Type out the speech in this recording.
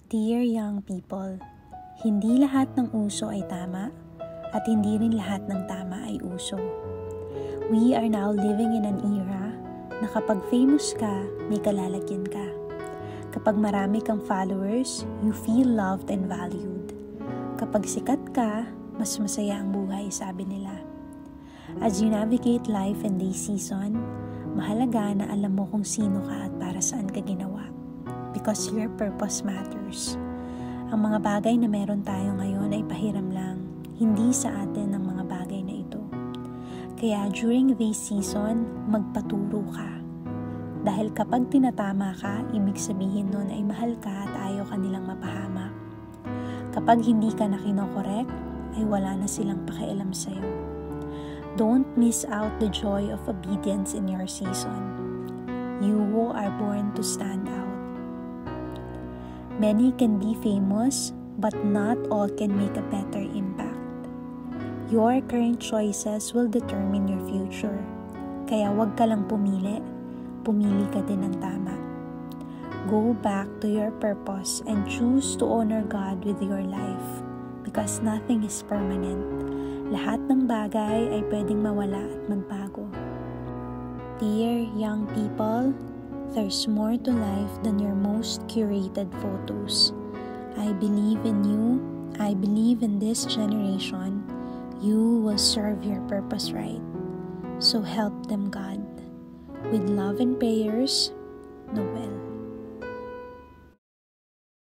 Dear young people, hindi lahat ng uso ay tama at hindi rin lahat ng tama ay uso. We are now living in an era na kapag famous ka, may kalalagyan ka. Kapag marami kang followers, you feel loved and valued. Kapag sikat ka, mas masaya ang buhay, sabi nila. As you navigate life in this season, mahalaga na alam mo kung sino ka at para saan ka ginawa. Because your purpose matters. Ang mga bagay na meron tayo ngayon ay pahiram lang, hindi sa atin ang mga bagay na ito. Kaya during this season, magpaturo ka. Dahil kapag tinatama ka, ibig sabihin nun ay mahal ka at ayaw ka nilang mapahamak. Kapag hindi ka na kinokorek, ay wala na silang pakialam sa'yo. Don't miss out the joy of obedience in your season. You are born to stand out. Many can be famous, but not all can make a better impact. Your current choices will determine your future. Kaya wag ka lang pumili ka din ng tama. Go back to your purpose and choose to honor God with your life. Because nothing is permanent. Lahat ng bagay ay pwedeng mawala at magbago. Dear young people, there's more to life than your most curated photos. I believe in you. I believe in this generation. You will serve your purpose right. So help them, God. With love and prayers, Noel.